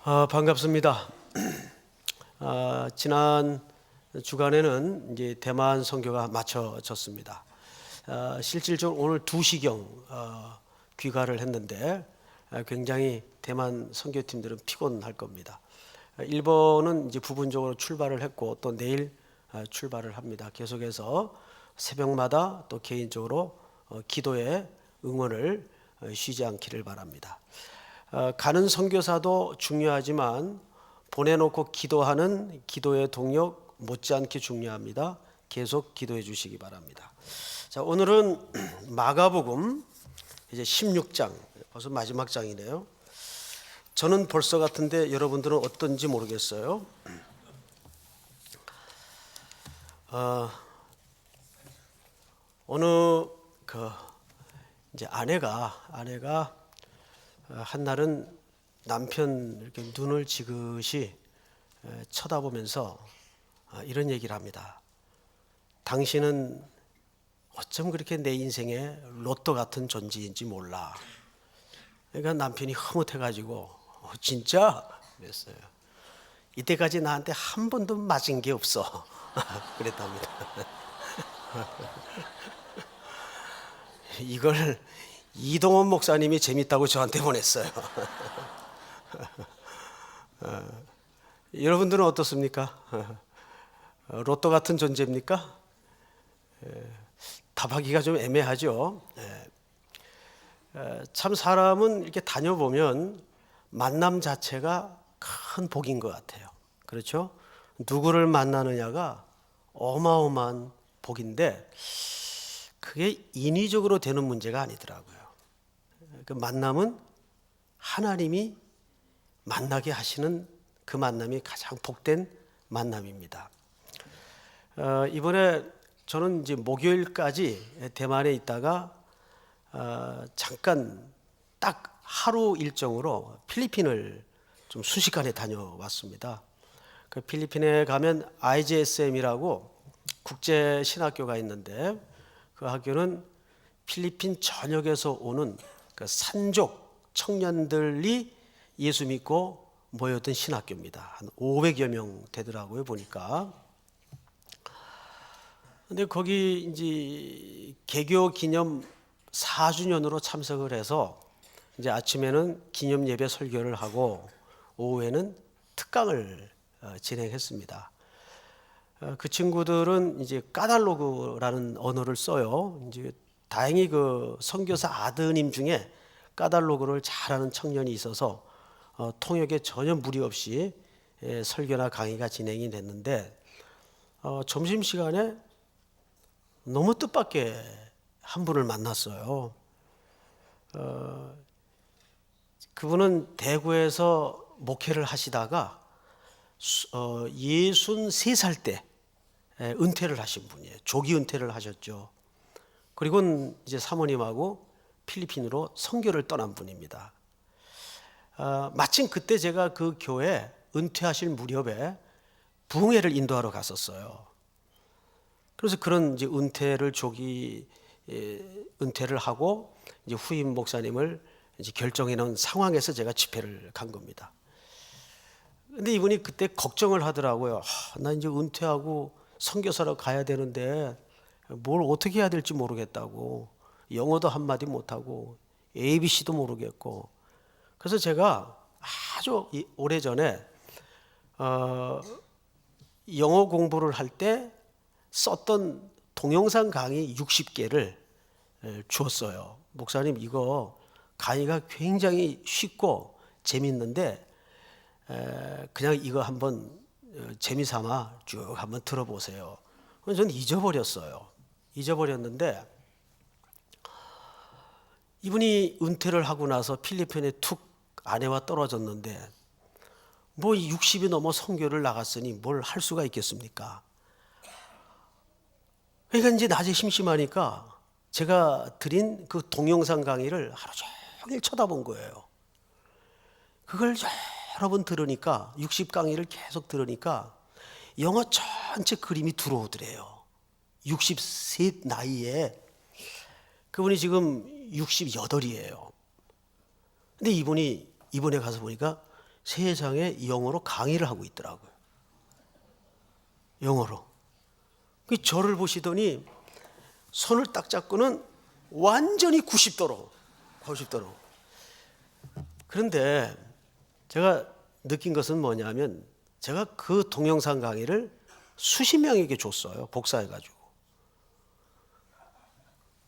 반갑습니다. 지난 주간에는 이제 대만 선교가 마쳐졌습니다. 실질적으로 오늘 2시경 귀가를 했는데 굉장히 대만 선교팀들은 피곤할 겁니다. 일본은 이제 부분적으로 출발을 했고 또 내일 출발을 합니다. 계속해서 새벽마다 또 개인적으로 기도에 응원을 쉬지 않기를 바랍니다. 가는 선교사도 중요하지만 보내놓고 기도하는 기도의 동력 못지않게 중요합니다. 계속 기도해 주시기 바랍니다. 자, 오늘은 마가복음 이제 16장, 벌써 마지막 장이네요. 저는 벌써 같은데 여러분들은 어떤지 모르겠어요. 어느 이제 아내가 한날은 남편 이렇게 눈을 지그시 쳐다보면서 이런 얘기를 합니다. 당신은 어쩜 그렇게 내 인생에 로또 같은 존재인지 몰라. 그러니까 남편이 흐뭇해가지고 진짜? 그랬어요. 이때까지 나한테 한 번도 맞은 게 없어. 그랬답니다. 이걸 이동원 목사님이 재밌다고 저한테 보냈어요. 여러분들은 어떻습니까? 로또 같은 존재입니까? 답하기가 좀 애매하죠. 참 사람은 이렇게 다녀보면 만남 자체가 큰 복인 것 같아요. 그렇죠? 누구를 만나느냐가 어마어마한 복인데 그게 인위적으로 되는 문제가 아니더라고요. 그 만남은 하나님이 만나게 하시는 그 만남이 가장 복된 만남입니다. 이번에 저는 이제 목요일까지 대만에 있다가 잠깐 딱 하루 일정으로 필리핀을 좀 순식간에 다녀왔습니다. 그 필리핀에 가면 IGSM이라고 국제 신학교가 있는데 그 학교는 필리핀 전역에서 오는 그 산족 청년들이 예수 믿고 모였던 신학교입니다. 한 500여 명 되더라고요, 보니까. 근데 거기 이제 개교 기념 4주년으로 참석을 해서 이제 아침에는 기념 예배 설교를 하고 오후에는 특강을 진행했습니다. 그 친구들은 이제 까달로그라는 언어를 써요. 이제 다행히 그 선교사 아드님 중에 까달로그를 잘하는 청년이 있어서 통역에 전혀 무리 없이 설교나 강의가 진행이 됐는데 점심시간에 너무 뜻밖의 한 분을 만났어요. 그분은 대구에서 목회를 하시다가 63살 때 은퇴를 하신 분이에요. 조기 은퇴를 하셨죠. 그리고 이제 사모님하고 필리핀으로 선교를 떠난 분입니다. 마침 그때 제가 그 교회 은퇴하실 무렵에 부흥회를 인도하러 갔었어요. 그래서 그런 이제 조기 은퇴를 하고 이제 후임 목사님을 이제 결정해 놓은 상황에서 제가 집회를 간 겁니다. 근데 이분이 그때 걱정을 하더라고요. 나 이제 은퇴하고 선교사로 가야 되는데 뭘 어떻게 해야 될지 모르겠다고. 영어도 한마디 못하고 ABC도 모르겠고. 그래서 제가 아주 오래전에 영어 공부를 할 때 썼던 동영상 강의 60개를 주었어요. 목사님, 이거 강의가 굉장히 쉽고 재밌는데 그냥 이거 한번 재미삼아 쭉 한번 들어보세요. 저는 잊어버렸는데 이분이 은퇴를 하고 나서 필리핀에 툭 아내와 떨어졌는데 뭐 60이 넘어 선교를 나갔으니 뭘 할 수가 있겠습니까? 그러니까 이제 낮에 심심하니까 제가 드린 그 동영상 강의를 하루 종일 쳐다본 거예요. 그걸 여러 번 들으니까 60 강의를 계속 들으니까 영어 전체 그림이 들어오더래요. 63 나이에 그분이 지금 68이에요. 근데 이분이 이번에 가서 보니까 세상에 영어로 강의를 하고 있더라고요. 영어로. 그 저를 보시더니 손을 딱 잡고는 완전히 90도로. 그런데 제가 느낀 것은 뭐냐면 제가 그 동영상 강의를 수십 명에게 줬어요. 복사해가지고.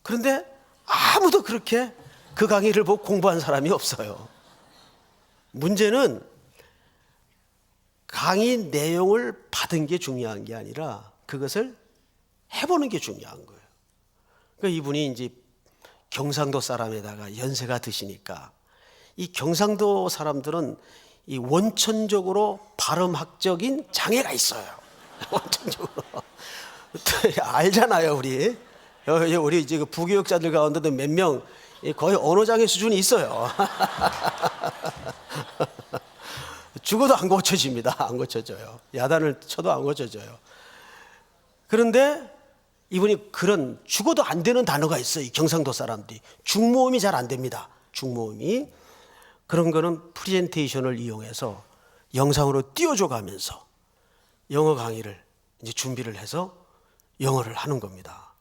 그런데 아무도 그렇게 그 강의를 보고 공부한 사람이 없어요. 문제는 강의 내용을 받은 게 중요한 게 아니라 그것을 해보는 게 중요한 거예요. 그러니까 이분이 이제 경상도 사람에다가 연세가 드시니까 이 경상도 사람들은 이 원천적으로 발음학적인 장애가 있어요. 원천적으로. 알잖아요, 우리. 우리 이제 부교육자들 가운데도 몇 명 거의 언어장애 수준이 있어요. 죽어도 안 고쳐집니다. 안 고쳐져요. 야단을 쳐도 안 고쳐져요. 그런데 이분이 그런 죽어도 안 되는 단어가 있어요. 이 경상도 사람들이. 중모음이 잘 안 됩니다. 중모음이. 그런 거는 프레젠테이션을 이용해서 영상으로 띄워줘 가면서 영어 강의를 이제 준비를 해서 영어를 하는 겁니다.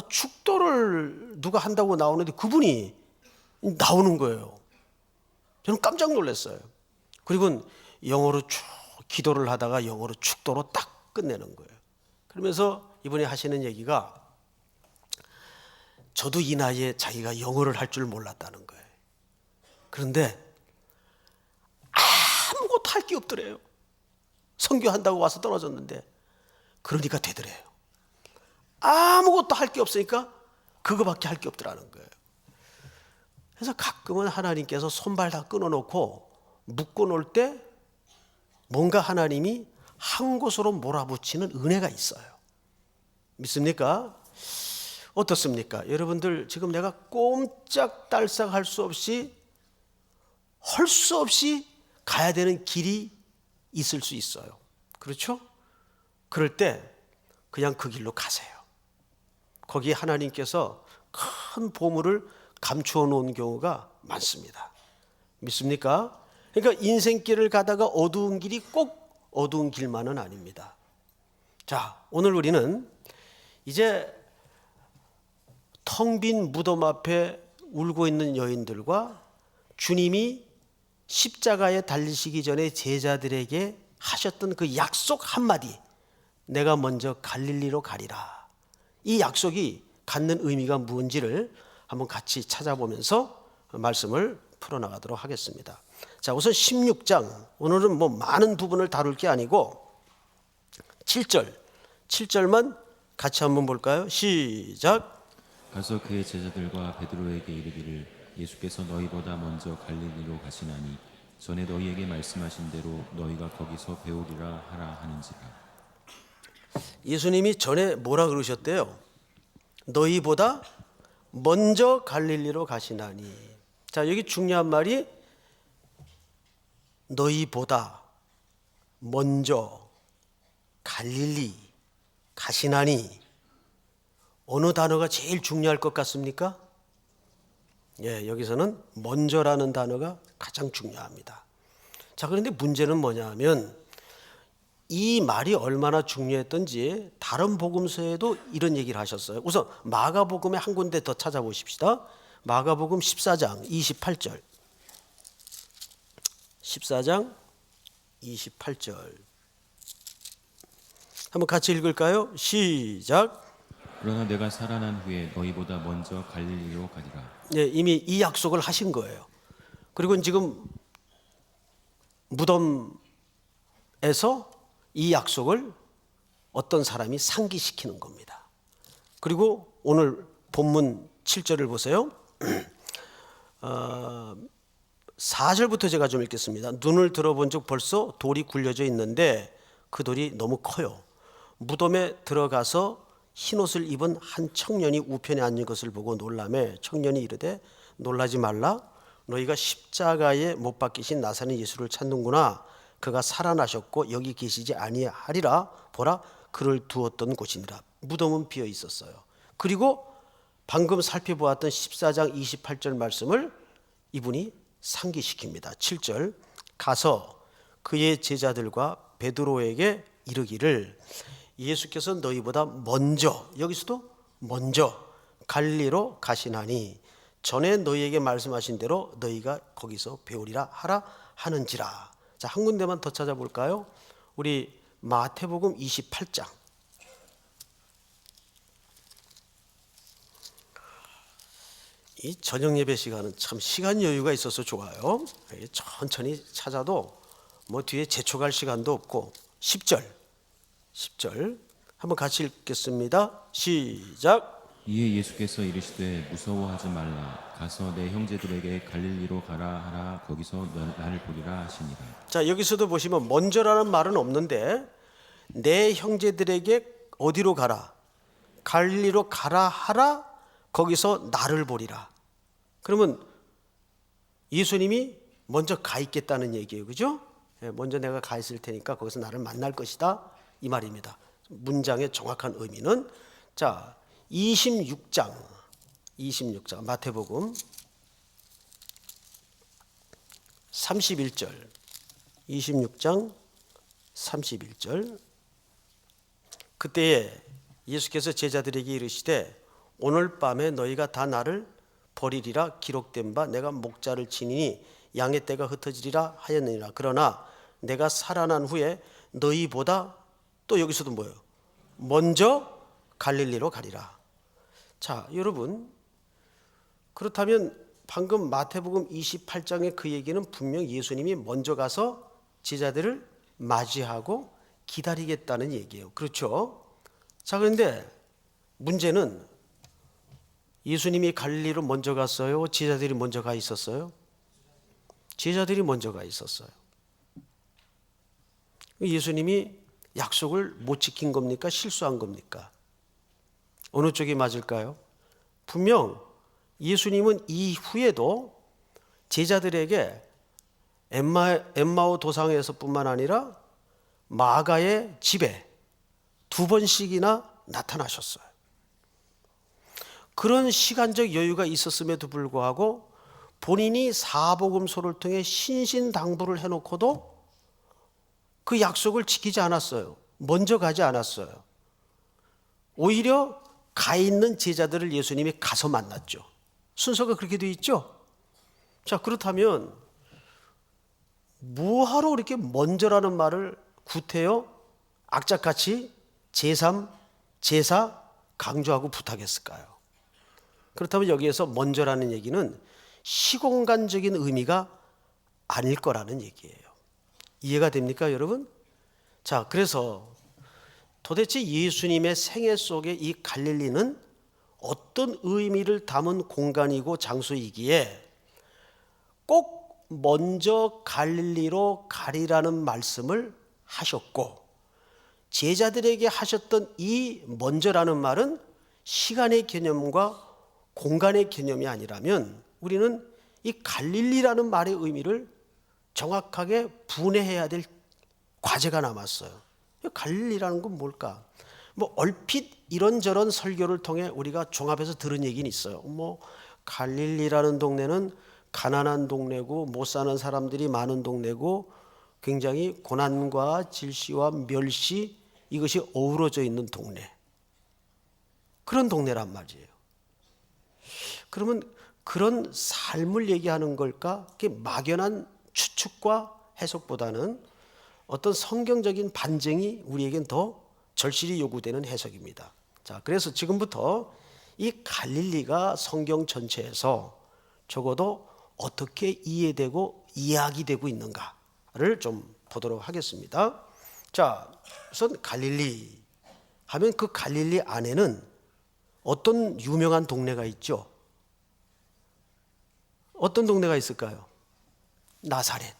축도를 누가 한다고 나오는데 그분이 나오는 거예요. 저는 깜짝 놀랐어요. 그리고 영어로 쭉 기도를 하다가 영어로 축도로 딱 끝내는 거예요. 그러면서 이분이 하시는 얘기가 저도 이 나이에 자기가 영어를 할 줄 몰랐다는 거예요. 그런데 아무것도 할 게 없더래요. 선교한다고 와서 떨어졌는데 그러니까 되더래요. 아무것도 할 게 없으니까 그거밖에 할 게 없더라는 거예요. 그래서 가끔은 하나님께서 손발 다 끊어놓고 묶어놓을 때 뭔가 하나님이 한 곳으로 몰아붙이는 은혜가 있어요. 믿습니까? 어떻습니까? 여러분들 지금 내가 꼼짝달싹 할 수 없이 가야 되는 길이 있을 수 있어요. 그렇죠? 그럴 때 그냥 그 길로 가세요. 거기에 하나님께서 큰 보물을 감추어 놓은 경우가 많습니다. 믿습니까? 그러니까 인생길을 가다가 어두운 길이 꼭 어두운 길만은 아닙니다. 자, 오늘 우리는 이제 텅 빈 무덤 앞에 울고 있는 여인들과 주님이 십자가에 달리시기 전에 제자들에게 하셨던 그 약속 한마디, 내가 먼저 갈릴리로 가리라. 이 약속이 갖는 의미가 무엇인지를 한번 같이 찾아보면서 말씀을 풀어나가도록 하겠습니다. 자, 우선 16장, 오늘은 뭐 많은 부분을 다룰 게 아니고 7절만 같이 한번 볼까요? 시작. 가서 그의 제자들과 베드로에게 이르기를 예수께서 너희보다 먼저 갈릴리로 가시나니 전에 너희에게 말씀하신 대로 너희가 거기서 배우리라 하라 하는지라. 예수님이 전에 뭐라 그러셨대요? 너희보다 먼저 갈릴리로 가시나니. 자, 여기 중요한 말이 너희보다 먼저 갈릴리 가시나니. 어느 단어가 제일 중요할 것 같습니까? 예, 여기서는 먼저라는 단어가 가장 중요합니다. 자, 그런데 문제는 뭐냐 하면 이 말이 얼마나 중요했던지 다른 복음서에도 이런 얘기를 하셨어요. 우선 마가복음에 한 군데 더 찾아보십시다. 마가복음 14장 28절. 14장 28절. 한번 같이 읽을까요? 시작. 그러나 내가 살아난 후에 너희보다 먼저 갈릴리로 가리라. 예, 이미 이 약속을 하신 거예요. 그리고 지금 무덤에서 이 약속을 어떤 사람이 상기시키는 겁니다. 그리고 오늘 본문 7절을 보세요. 4절부터 제가 좀 읽겠습니다. 눈을 들어본 적 벌써 돌이 굴려져 있는데 그 돌이 너무 커요. 무덤에 들어가서 흰옷을 입은 한 청년이 우편에 앉은 것을 보고 놀라매 청년이 이르되 놀라지 말라. 너희가 십자가에 못 박히신 나사렛 예수를 찾는구나. 그가 살아나셨고 여기 계시지 아니하리라. 보라, 그를 두었던 곳이니라. 무덤은 비어 있었어요. 그리고 방금 살펴보았던 14장 28절 말씀을 이분이 상기시킵니다. 7절. 가서 그의 제자들과 베드로에게 이르기를 예수께서 너희보다 먼저, 여기서도 먼저 갈릴리로 가시나니 전에 너희에게 말씀하신 대로 너희가 거기서 배우리라 하라 하는지라. 자, 한 군데만 더 찾아볼까요? 우리 마태복음 28장. 이 저녁 예배 시간은 참 시간 여유가 있어서 좋아요. 천천히 찾아도 뭐 뒤에 재촉할 시간도 없고 10절 한번 같이 읽겠습니다. 시작. 이에 예수께서 이르시되 무서워하지 말라. 가서 내 형제들에게 갈릴리로 가라 하라. 거기서 나를 보리라 하시니라. 자, 여기서도 보시면 먼저라는 말은 없는데 내 형제들에게 어디로 가라? 갈릴리로 가라 하라. 거기서 나를 보리라. 그러면 예수님이 먼저 가 있겠다는 얘기예요. 그죠? 먼저 내가 가 있을 테니까 거기서 나를 만날 것이다. 이 말입니다. 문장의 정확한 의미는 자, 26장 마태복음 31절 26장 31절 그때에 예수께서 제자들에게 이르시되 오늘 밤에 너희가 다 나를 버리리라 기록된 바 내가 목자를 치니니 양의 떼가 흩어지리라 하였느니라. 그러나 내가 살아난 후에 너희보다 또 여기서도 뭐예요? 먼저 갈릴리로 가리라. 자, 여러분, 그렇다면 방금 마태복음 28장의 그 얘기는 분명 예수님이 먼저 가서 제자들을 맞이하고 기다리겠다는 얘기예요. 그렇죠? 자, 그런데 문제는 예수님이 갈릴리로 먼저 갔어요? 제자들이 먼저 가 있었어요? 제자들이 먼저 가 있었어요. 예수님이 약속을 못 지킨 겁니까? 실수한 겁니까? 어느 쪽이 맞을까요? 분명 예수님은 이후에도 제자들에게 엠마오 도상에서뿐만 아니라 마가의 집에 2번씩이나 나타나셨어요. 그런 시간적 여유가 있었음에도 불구하고 본인이 사복음서를 통해 신신당부를 해놓고도 그 약속을 지키지 않았어요. 먼저 가지 않았어요. 오히려 가 있는 제자들을 예수님이 가서 만났죠. 순서가 그렇게 돼 있죠. 자, 그렇다면 뭐하러 이렇게 먼저라는 말을 구태여 악착같이 제3, 제4 강조하고 부탁했을까요? 그렇다면 여기에서 먼저라는 얘기는 시공간적인 의미가 아닐 거라는 얘기예요. 이해가 됩니까, 여러분? 자, 그래서 도대체 예수님의 생애 속에 이 갈릴리는 어떤 의미를 담은 공간이고 장소이기에 꼭 먼저 갈릴리로 가리라는 말씀을 하셨고, 제자들에게 하셨던 이 먼저라는 말은 시간의 개념과 공간의 개념이 아니라면 우리는 이 갈릴리라는 말의 의미를 정확하게 분해해야 될 과제가 남았어요. 갈릴리라는 건 뭘까? 뭐 얼핏 이런저런 설교를 통해 우리가 종합해서 들은 얘기는 있어요. 뭐 갈릴리라는 동네는 가난한 동네고 못 사는 사람들이 많은 동네고 굉장히 고난과 질시와 멸시 이것이 어우러져 있는 동네. 그런 동네란 말이에요. 그러면 그런 삶을 얘기하는 걸까? 그게 막연한 추측과 해석보다는 어떤 성경적인 반증이 우리에겐 더 절실히 요구되는 해석입니다. 자, 그래서 지금부터 이 갈릴리가 성경 전체에서 적어도 어떻게 이해되고 이야기되고 있는가를 좀 보도록 하겠습니다. 자, 우선 갈릴리 하면 그 갈릴리 안에는 어떤 유명한 동네가 있죠? 어떤 동네가 있을까요? 나사렛.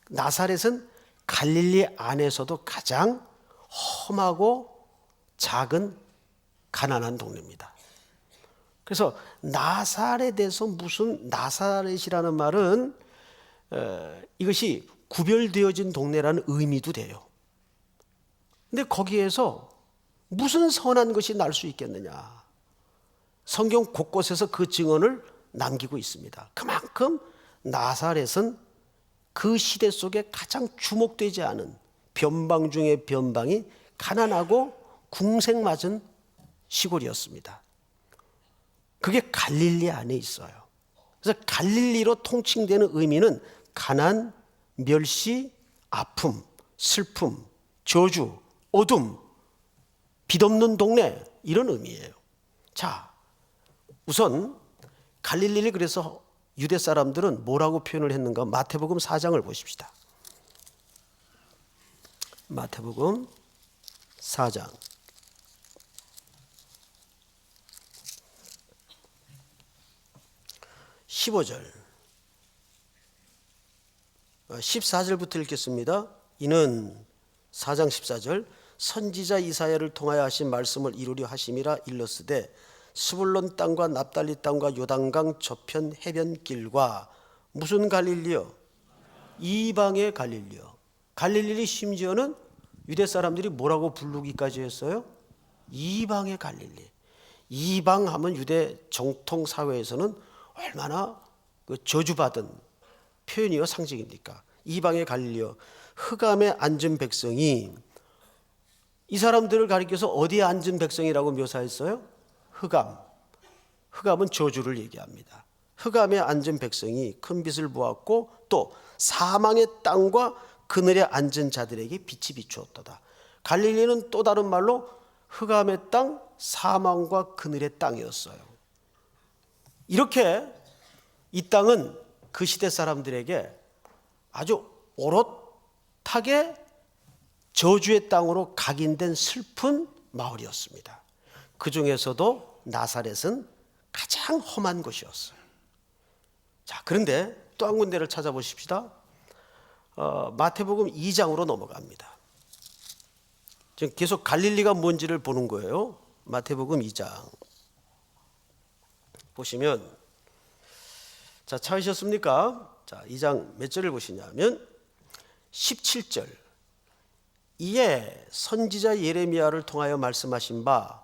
나사렛은 갈릴리 안에서도 가장 험하고 작은 가난한 동네입니다. 그래서 나사렛에서 무슨 나사렛이라는 말은 이것이 구별되어진 동네라는 의미도 돼요. 근데 거기에서 무슨 선한 것이 날 수 있겠느냐? 성경 곳곳에서 그 증언을 남기고 있습니다. 그만큼 나사렛은 그 시대 속에 가장 주목되지 않은 변방 중의 변방이 가난하고 궁색맞은 시골이었습니다. 그게 갈릴리 안에 있어요. 그래서 갈릴리로 통칭되는 의미는 가난, 멸시, 아픔, 슬픔, 저주, 어둠, 빛없는 동네, 이런 의미예요. 자, 우선 갈릴리를 그래서 유대 사람들은 뭐라고 표현을 했는가? 마태복음 4장을 보십시다. 마태복음 4장 15절 14절부터 읽겠습니다. 이는 4장 14절 선지자 이사야를 통하여 하신 말씀을 이루려 하심이라 일렀으되 스불론 땅과 납달리 땅과 요단강 저편 해변길과 무슨 갈릴리요? 이방의 갈릴리요. 갈릴리 심지어는 유대 사람들이 뭐라고 부르기까지 했어요? 이방의 갈릴리. 이방하면 유대 정통 사회에서는 얼마나 저주받은 표현이요 상징입니까? 이방의 갈릴리요. 흑암에 앉은 백성이, 이 사람들을 가리켜서 어디에 앉은 백성이라고 묘사했어요? 흑암. 흑암은 저주를 얘기합니다. 흑암에 앉은 백성이 큰 빛을 보았고 또 사망의 땅과 그늘에 앉은 자들에게 빛이 비추었도다. 갈릴리는 또 다른 말로 흑암의 땅, 사망과 그늘의 땅이었어요. 이렇게 이 땅은 그 시대 사람들에게 아주 오롯하게 저주의 땅으로 각인된 슬픈 마을이었습니다. 그 중에서도 나사렛은 가장 험한 곳이었어요. 자, 그런데 또 한 군데를 찾아보십시다. 마태복음 2장으로 넘어갑니다. 지금 계속 갈릴리가 뭔지를 보는 거예요. 마태복음 2장 보시면, 자, 찾으셨습니까? 자, 2장 몇 절을 보시냐면 17절. 이에 선지자 예레미야를 통하여 말씀하신 바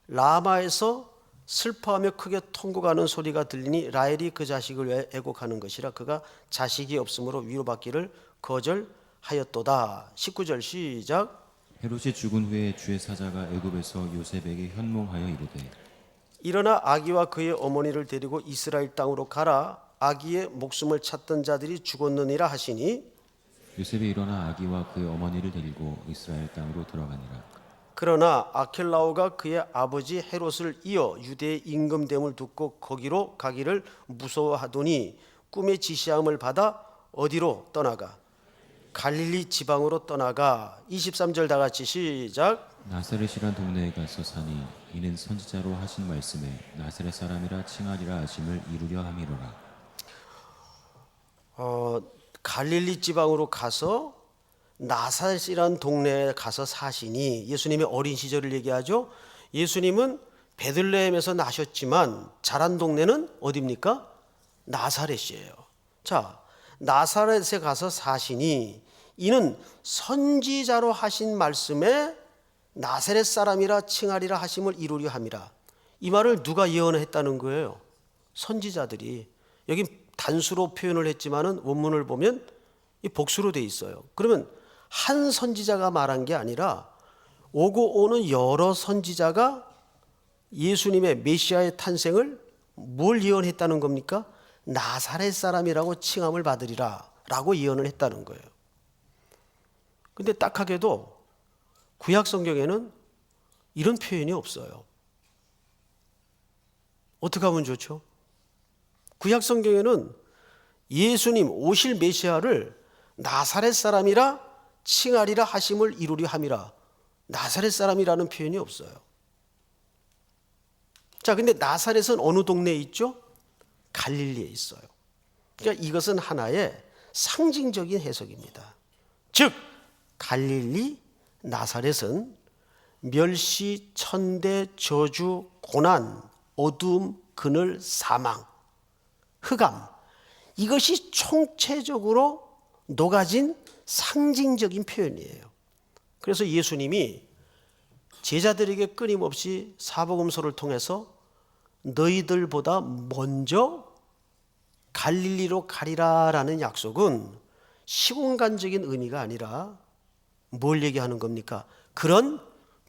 라마에서 슬퍼하며 크게 통곡하는 소리가 들리니 라헬이 그 자식을 위해 애곡하는 것이라 그가 자식이 없으므로 위로받기를 거절하였도다. 19절 시작. 헤롯이 죽은 후에 주의 사자가 애굽에서 요셉에게 현몽하여 이르되 일어나 아기와 그의 어머니를 데리고 이스라엘 땅으로 가라. 아기의 목숨을 찾던 자들이 죽었느니라 하시니 요셉이 일어나 아기와 그의 어머니를 데리고 이스라엘 땅으로 들어가니라. 그러나 아켈라오가 그의 아버지 헤롯을 이어 유대의 임금됨을 듣고 거기로 가기를 무서워하더니 꿈의 지시함을 받아 어디로 떠나가? 갈릴리 지방으로 떠나가. 23절 다 같이 시작. 나사렛이란 동네에 가서 사니 이는 선지자로 하신 말씀에 나사렛 사람이라 칭하리라 하심을 이루려 함이로라. 갈릴리 지방으로 가서 나사렛이라는 동네에 가서 사시니, 예수님의 어린 시절을 얘기하죠. 예수님은 베들레헴에서 나셨지만 자란 동네는 어디입니까? 나사렛이에요. 자, 나사렛에 가서 사시니 이는 선지자로 하신 말씀에 나사렛 사람이라 칭하리라 하심을 이루려 함이라. 이 말을 누가 예언했다는 거예요? 선지자들이. 여기 단수로 표현을 했지만은 원문을 보면 이 복수로 돼 있어요. 그러면 한 선지자가 말한 게 아니라 오고 오는 여러 선지자가 예수님의 메시아의 탄생을 뭘 예언했다는 겁니까? 나사렛 사람이라고 칭함을 받으리라 라고 예언을 했다는 거예요. 근데 딱하게도 구약 성경에는 이런 표현이 없어요. 어떻게 하면 좋죠? 구약 성경에는 예수님 오실 메시아를 나사렛 사람이라 칭하리라 하심을 이루려 함이라, 나사렛 사람이라는 표현이 없어요. 자, 근데 나사렛은 어느 동네에 있죠? 갈릴리에 있어요. 그러니까 이것은 하나의 상징적인 해석입니다. 즉 갈릴리, 나사렛은 멸시, 천대, 저주, 고난, 어둠, 그늘, 사망, 흑암, 이것이 총체적으로 녹아진 상징적인 표현이에요. 그래서 예수님이 제자들에게 끊임없이 사복음서를 통해서 너희들보다 먼저 갈릴리로 가리라라는 약속은 시공간적인 의미가 아니라 뭘 얘기하는 겁니까? 그런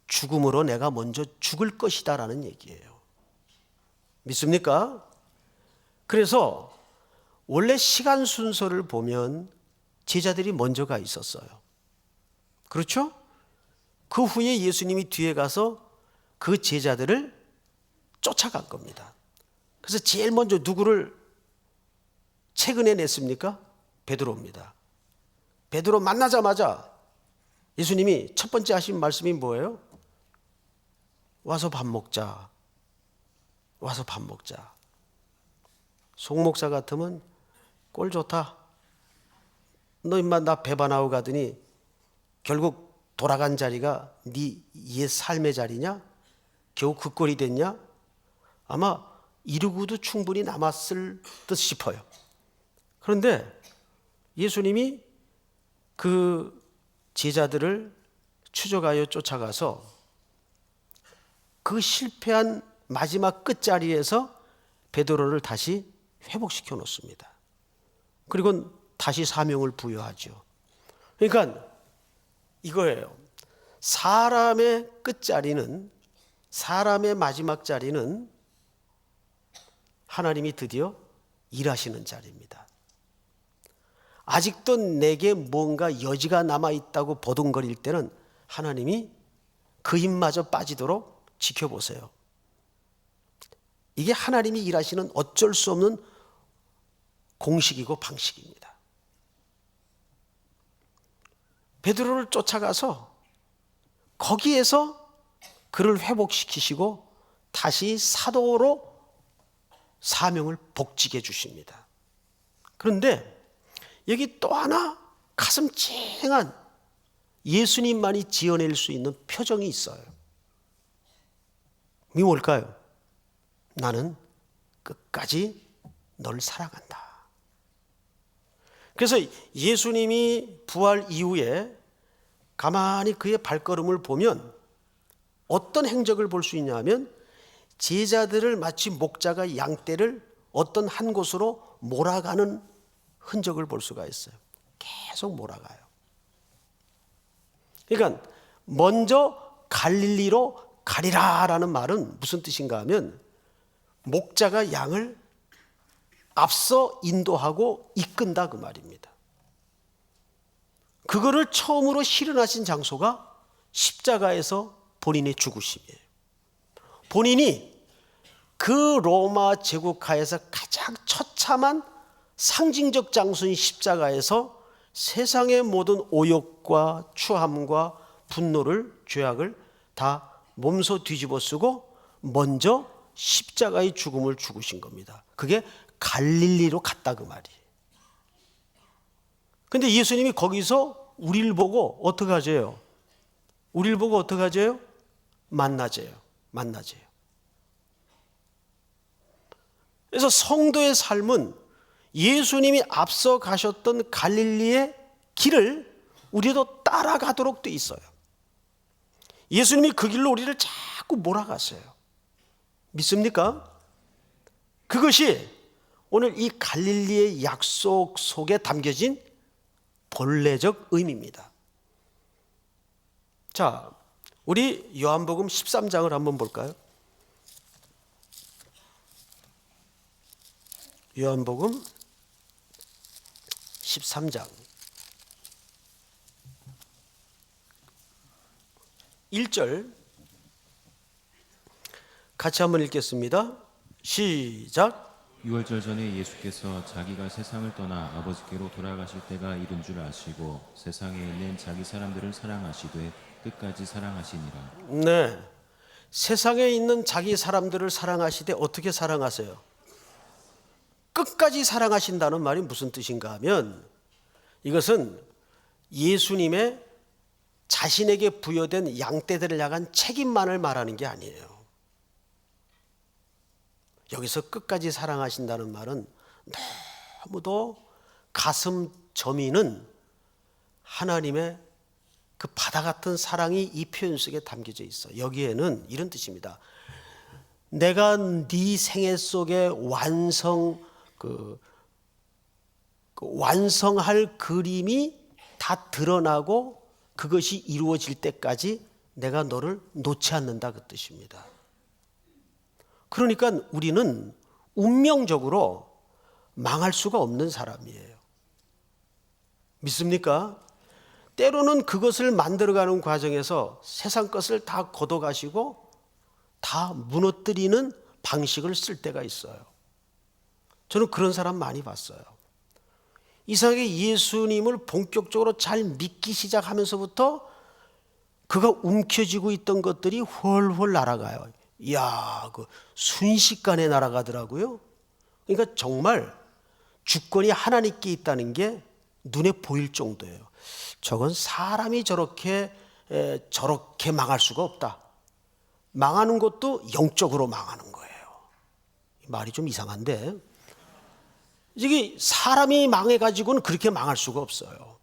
죽음으로 내가 먼저 죽을 것이다라는 얘기예요. 믿습니까? 그래서 원래 시간 순서를 보면 제자들이 먼저 가 있었어요. 그렇죠? 그 후에 예수님이 뒤에 가서 그 제자들을 쫓아간 겁니다. 그래서 제일 먼저 누구를 최근에 냈습니까? 베드로입니다. 베드로 만나자마자 예수님이 첫 번째 하신 말씀이 뭐예요? 와서 밥 먹자. 와서 밥 먹자. 송 목사 같으면 꼴 좋다. 너 임마 나 배반하고 가더니 결국 돌아간 자리가 네 옛 삶의 자리냐? 겨우 그 꼴이 됐냐? 아마 이러고도 충분히 남았을 듯 싶어요. 그런데 예수님이 그 제자들을 추적하여 쫓아가서 그 실패한 마지막 끝자리에서 베드로를 다시 회복시켜 놓습니다. 그리고 다시 사명을 부여하죠. 그러니까 이거예요. 사람의 끝자리는, 사람의 마지막 자리는 하나님이 드디어 일하시는 자리입니다. 아직도 내게 뭔가 여지가 남아있다고 버둥거릴 때는 하나님이 그 힘마저 빠지도록 지켜보세요. 이게 하나님이 일하시는 어쩔 수 없는 공식이고 방식입니다. 베드로를 쫓아가서 거기에서 그를 회복시키시고 다시 사도로 사명을 복직해 주십니다. 그런데 여기 또 하나 가슴 찡한 예수님만이 지어낼 수 있는 표정이 있어요. 이게 뭘까요? 나는 끝까지 널 사랑한다. 그래서 예수님이 부활 이후에 가만히 그의 발걸음을 보면 어떤 행적을 볼 수 있냐면 제자들을 마치 목자가 양떼를 어떤 한 곳으로 몰아가는 흔적을 볼 수가 있어요. 계속 몰아가요. 그러니까 먼저 갈릴리로 가리라라는 말은 무슨 뜻인가 하면 목자가 양을 앞서 인도하고 이끈다 그 말입니다. 그거를 처음으로 실현하신 장소가 십자가에서 본인의 죽으심이에요. 본인이 그 로마 제국하에서 가장 처참한 상징적 장소인 십자가에서 세상의 모든 오욕과 추함과 분노를, 죄악을 다 몸소 뒤집어 쓰고 먼저 십자가의 죽음을 죽으신 겁니다. 그게 갈릴리로 갔다 그 말이에요. 근데 예수님이 거기서 우리를 보고 어떻게 하세요? 우리를 보고 어떻게 하세요? 만나재요. 그래서 성도의 삶은 예수님이 앞서 가셨던 갈릴리의 길을 우리도 따라가도록 돼 있어요. 예수님이 그 길로 우리를 자꾸 몰아갔어요. 믿습니까? 그것이 오늘 이 갈릴리의 약속 속에 담겨진 본래적 의미입니다. 자, 우리 요한복음 13장을 한번 볼까요? 요한복음 13장 1절 같이 한번 읽겠습니다. 시작. 유월절 전에 예수께서 자기가 세상을 떠나 아버지께로 돌아가실 때가 이른 줄 아시고 세상에 있는 자기 사람들을 사랑하시되 끝까지 사랑하시니라. 네, 세상에 있는 자기 사람들을 사랑하시되 어떻게 사랑하세요? 끝까지 사랑하신다는 말이 무슨 뜻인가 하면 이것은 예수님의 자신에게 부여된 양떼들을 향한 책임만을 말하는 게 아니에요. 여기서 끝까지 사랑하신다는 말은 너무도 가슴 저미는 하나님의 그 바다 같은 사랑이 이 표현 속에 담겨져 있어. 여기에는 이런 뜻입니다. 내가 네 생애 속에 완성 완성할 그림이 다 드러나고 그것이 이루어질 때까지 내가 너를 놓지 않는다 그 뜻입니다. 그러니까 우리는 운명적으로 망할 수가 없는 사람이에요. 믿습니까? 때로는 그것을 만들어가는 과정에서 세상 것을 다 걷어가시고 다 무너뜨리는 방식을 쓸 때가 있어요. 저는 그런 사람 많이 봤어요. 이상하게 예수님을 본격적으로 잘 믿기 시작하면서부터 그가 움켜쥐고 있던 것들이 훨훨 날아가요. 이야, 그 순식간에 날아가더라고요. 그러니까 정말 주권이 하나님께 있다는 게 눈에 보일 정도예요. 저건 사람이 저렇게 망할 수가 없다. 망하는 것도 영적으로 망하는 거예요. 말이 좀 이상한데 이게 사람이 망해가지고는 그렇게 망할 수가 없어요.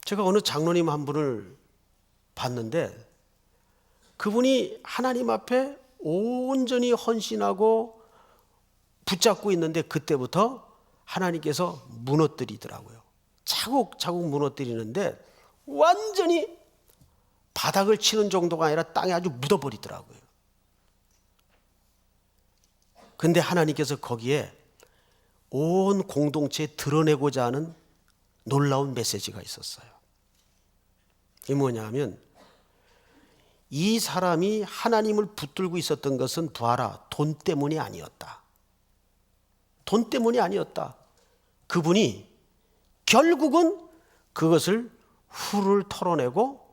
제가 어느 장로님 한 분을 봤는데 그분이 하나님 앞에 온전히 헌신하고 붙잡고 있는데 그때부터 하나님께서 무너뜨리더라고요. 차곡차곡 무너뜨리는데 완전히 바닥을 치는 정도가 아니라 땅에 아주 묻어버리더라고요. 근데 하나님께서 거기에 온 공동체에 드러내고자 하는 놀라운 메시지가 있었어요. 이게 뭐냐면 이 사람이 하나님을 붙들고 있었던 것은 보아라, 돈 때문이 아니었다. 돈 때문이 아니었다. 그분이 결국은 그것을 후를 털어내고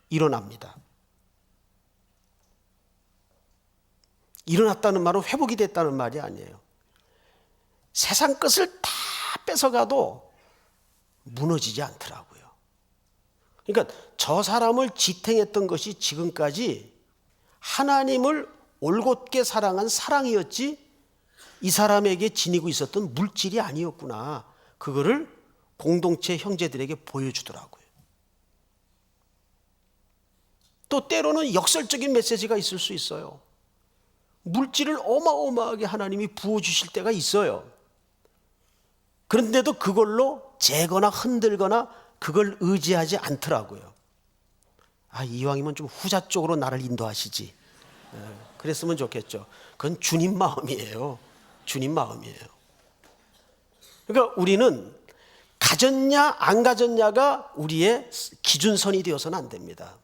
일어납니다. 일어났다는 말은 회복이 됐다는 말이 아니에요. 세상 것을 다 뺏어가도 무너지지 않더라고요. 그러니까 저 사람을 지탱했던 것이 지금까지 하나님을 올곧게 사랑한 사랑이었지 이 사람에게 지니고 있었던 물질이 아니었구나. 그거를 공동체 형제들에게 보여주더라고요. 또 때로는 역설적인 메시지가 있을 수 있어요. 물질을 어마어마하게 하나님이 부어주실 때가 있어요. 그런데도 그걸로 재거나 흔들거나 그걸 의지하지 않더라고요. 이왕이면 좀 후자 쪽으로 나를 인도하시지. 그랬으면 좋겠죠. 그건 주님 마음이에요. 주님 마음이에요. 그러니까 우리는 가졌냐 안 가졌냐가 우리의 기준선이 되어서는 안 됩니다.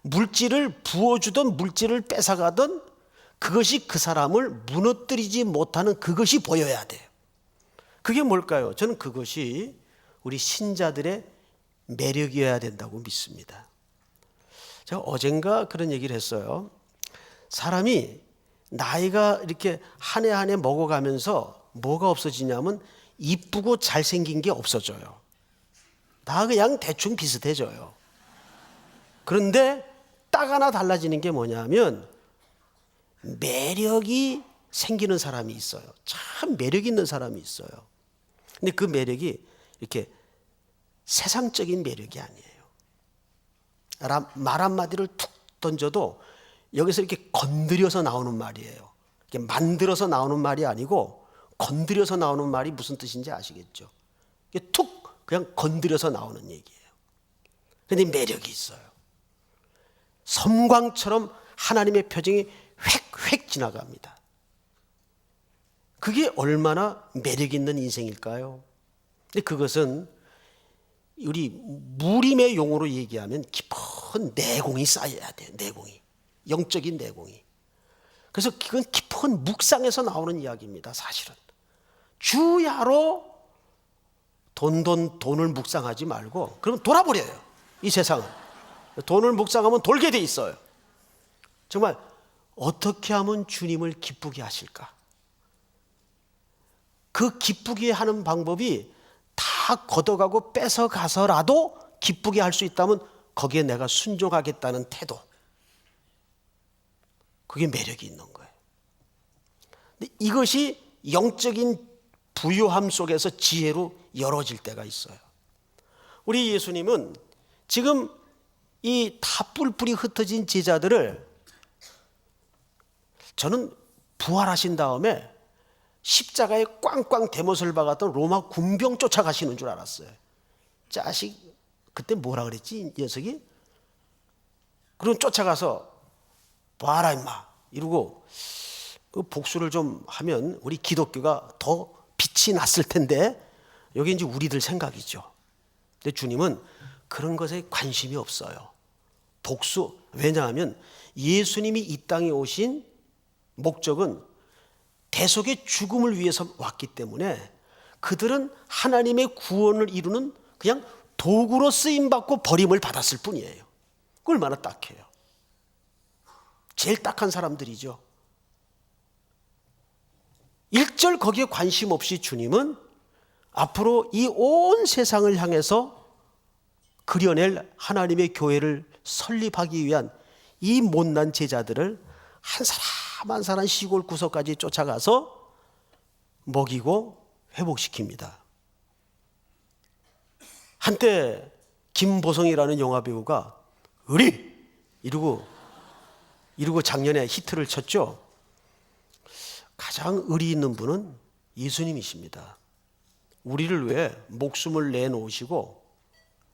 물질을 부어주던 물질을 뺏어가던 그것이 그 사람을 무너뜨리지 못하는 그것이 보여야 돼요. 그게 뭘까요? 저는 그것이 우리 신자들의 매력이어야 된다고 믿습니다. 제가 어젠가 그런 얘기를 했어요. 사람이 나이가 이렇게 한 해 한 해 먹어가면서 뭐가 없어지냐면 이쁘고 잘생긴 게 없어져요. 다 그냥 대충 비슷해져요. 그런데 딱 하나 달라지는 게 뭐냐면 매력이 생기는 사람이 있어요. 참 매력 있는 사람이 있어요. 근데 그 매력이 이렇게 세상적인 매력이 아니에요. 말 한마디를 툭 던져도 여기서 이렇게 건드려서 나오는 말이에요. 이렇게 만들어서 나오는 말이 아니고 건드려서 나오는 말이 무슨 뜻인지 아시겠죠? 이게 툭 그냥 건드려서 나오는 얘기예요. 그런데 매력이 있어요. 섬광처럼 하나님의 표정이 획획 지나갑니다. 그게 얼마나 매력 있는 인생일까요? 근데 그것은 우리 무림의 용어로 얘기하면 깊은 내공이 쌓여야 돼요. 내공이. 영적인 내공이. 그래서 그건 깊은 묵상에서 나오는 이야기입니다. 사실은. 주야로 돈을 묵상하지 말고 그러면 돌아버려요. 이 세상은. 돈을 묵상하면 돌게 돼 있어요. 정말 어떻게 하면 주님을 기쁘게 하실까? 그 기쁘게 하는 방법이 다 걷어가고 뺏어가서라도 기쁘게 할 수 있다면 거기에 내가 순종하겠다는 태도. 그게 매력이 있는 거예요. 근데 이것이 영적인 부유함 속에서 지혜로 열어질 때가 있어요. 우리 예수님은 지금 이 다 뿔뿔이 흩어진 제자들을 저는 부활하신 다음에 십자가에 꽝꽝 대못을 박았던 로마 군병 쫓아가시는 줄 알았어요. 자식, 그때 뭐라 그랬지 이 녀석이? 그럼 쫓아가서 봐라 임마 이러고 그 복수를 좀 하면 우리 기독교가 더 빛이 났을 텐데, 여기 이제 우리들 생각이죠. 근데 주님은 그런 것에 관심이 없어요. 복수, 왜냐하면 예수님이 이 땅에 오신 목적은 대속의 죽음을 위해서 왔기 때문에 그들은 하나님의 구원을 이루는 그냥 도구로 쓰임받고 버림을 받았을 뿐이에요. 얼마나 딱해요. 제일 딱한 사람들이죠. 일절 거기에 관심 없이 주님은 앞으로 이 온 세상을 향해서 그려낼 하나님의 교회를 설립하기 위한 이 못난 제자들을 한 사람 한 사람 시골 구석까지 쫓아가서 먹이고 회복시킵니다. 한때 김보성이라는 영화배우가 의리! 이러고 작년에 히트를 쳤죠. 가장 의리 있는 분은 예수님이십니다. 우리를 위해 목숨을 내놓으시고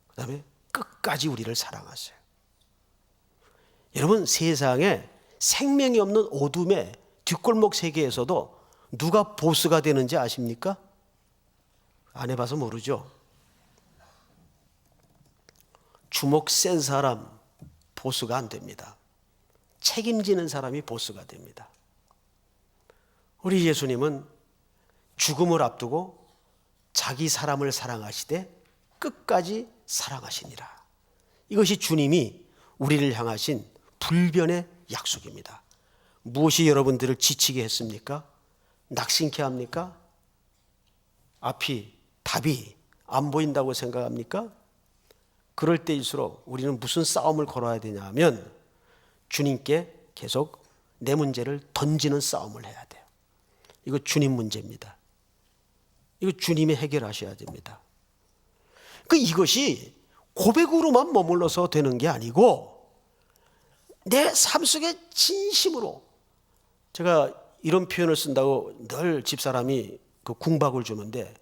그다음에 끝까지 우리를 사랑하세요. 여러분, 세상에 생명이 없는 어둠의 뒷골목 세계에서도 누가 보스가 되는지 아십니까? 안 해봐서 모르죠. 주먹 센 사람 보스가 안 됩니다. 책임지는 사람이 보스가 됩니다. 우리 예수님은 죽음을 앞두고 자기 사람을 사랑하시되 끝까지 사랑하시니라. 이것이 주님이 우리를 향하신 불변의 약속입니다. 무엇이 여러분들을 지치게 했습니까? 낙심케 합니까? 답이 안 보인다고 생각합니까? 그럴 때일수록 우리는 무슨 싸움을 걸어야 되냐 하면 주님께 계속 내 문제를 던지는 싸움을 해야 돼요. 이거 주님 문제입니다. 이거 주님이 해결하셔야 됩니다. 이것이 고백으로만 머물러서 되는 게 아니고 내 삶 속에 진심으로, 제가 이런 표현을 쓴다고 늘 집사람이 그 궁박을 주는데,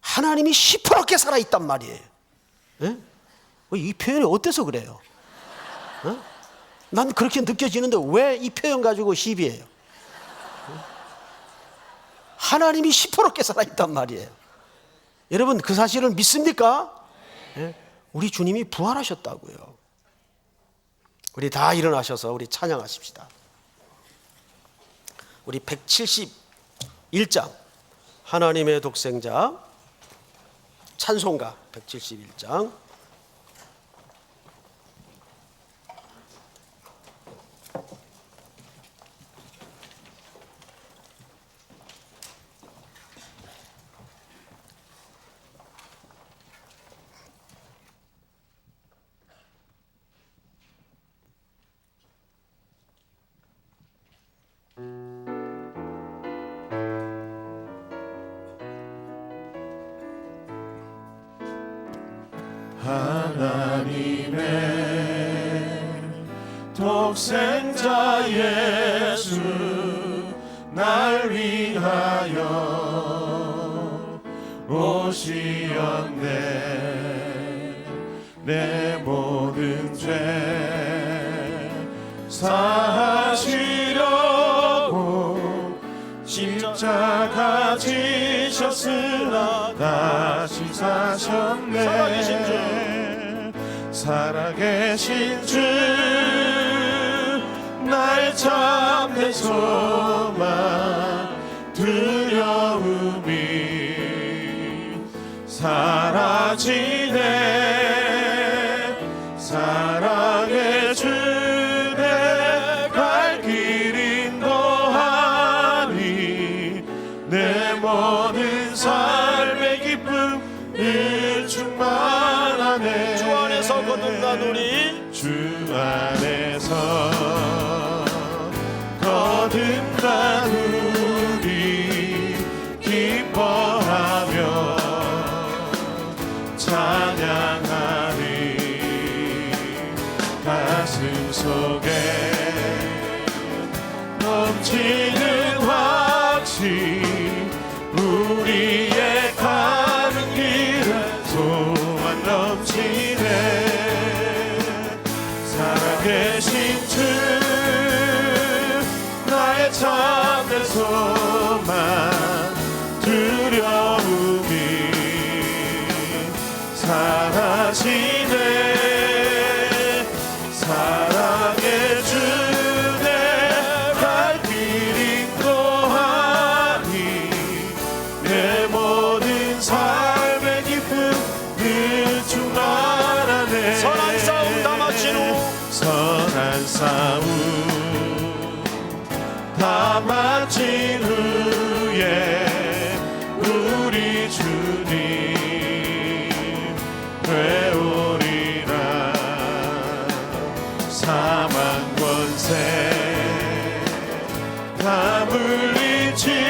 하나님이 시퍼렇게 살아있단 말이에요. 예? 이 표현이 어때서 그래요? 난 그렇게 느껴지는데 왜 이 표현 가지고 시비해요? 하나님이 시퍼렇게 살아있단 말이에요. 여러분, 그 사실을 믿습니까? 예? 우리 주님이 부활하셨다고요. 우리 다 일어나셔서 우리 찬양하십시다. 우리 171장 하나님의 독생자 찬송가 171장. 하나님의 독생자 예수 날 위하여 오시었네. 내 모든 죄 사하시려고 십자가 지셨으나 다시 사셨네. 살아계신 주 나의 참된 소망 두려움이 사라지네. 사랑의 주내 갈 길 인도하니 내 모든 삶의 기쁨을 충만하네. 주 안에서 거듭나노니, 주 안에서 거듭나누리. 기뻐하며 찬양하리. 가슴 속에 넘치는 확신 우리의 가는 길은 소망 넘치네. 살아계신 주 나의 참된 소망 두려움이 사라지네. 사랑의 주 내 갈 길 인도하니 내 모든 삶의 기쁨 늘 충만하네. 선한 싸움 다 마친 후 선한 싸움 다 마친 후에 우리 주님 되오리라. 사망 권세 다 물리치고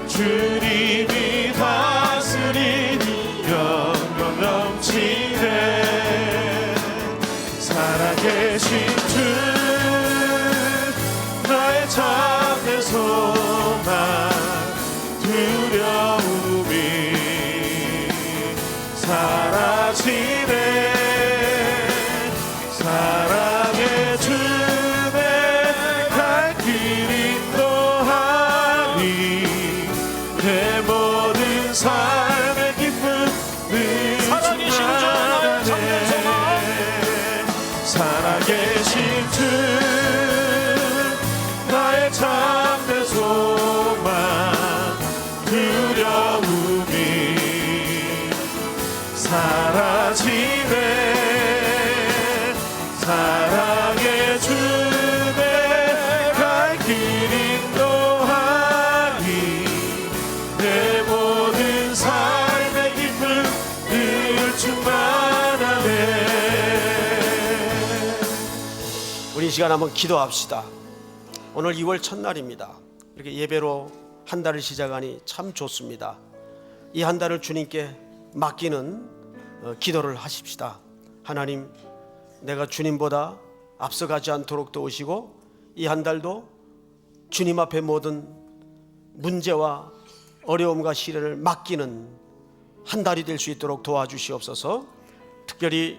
주님이 다스리니 영광 넘치네. 살아계신 주 나의 참된 소망 두려움이 사라지네. 사랑의 주 내 갈 길 인도하니 내 모든 삶의 기쁨 늘 살아계신 주 나의 참된 소망. 살아계신 주 나의 참된 소망 두려움이 사라지네. 사랑의 주 내 갈 길 인도하니 내 모든 삶의 기쁨 늘 충만하네. 우리 이 시간 한번 기도합시다. 오늘 2월 첫날입니다. 이렇게 예배로 한 달을 시작하니 참 좋습니다. 이 한 달을 주님께 맡기는 기도를 하십시다. 하나님, 내가 주님보다 앞서가지 않도록 도우시고 이 한 달도 주님 앞에 모든 문제와 어려움과 시련을 맡기는 한 달이 될 수 있도록 도와주시옵소서. 특별히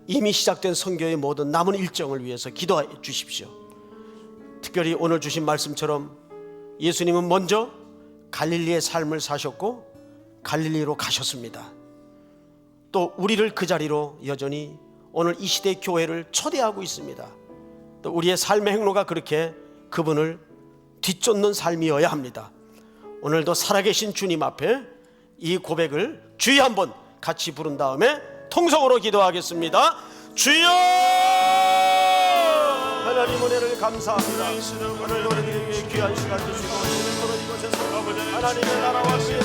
이미 시작된 선교의 모든 남은 일정을 위해서 기도해 주십시오. 특별히 오늘 주신 말씀처럼 예수님은 먼저 갈릴리의 삶을 사셨고 갈릴리로 가셨습니다. 또 우리를 그 자리로 여전히 오늘 이 시대의 교회를 초대하고 있습니다. 또 우리의 삶의 행로가 그렇게 그분을 뒤쫓는 삶이어야 합니다. 오늘도 살아계신 주님 앞에 이 고백을 주여 한번 같이 부른 다음에 통성으로 기도하겠습니다. 주여! 하나님 은혜를 감사합니다. 오늘 우리에게 귀한 시간 주시고 하나님의 나라와 그의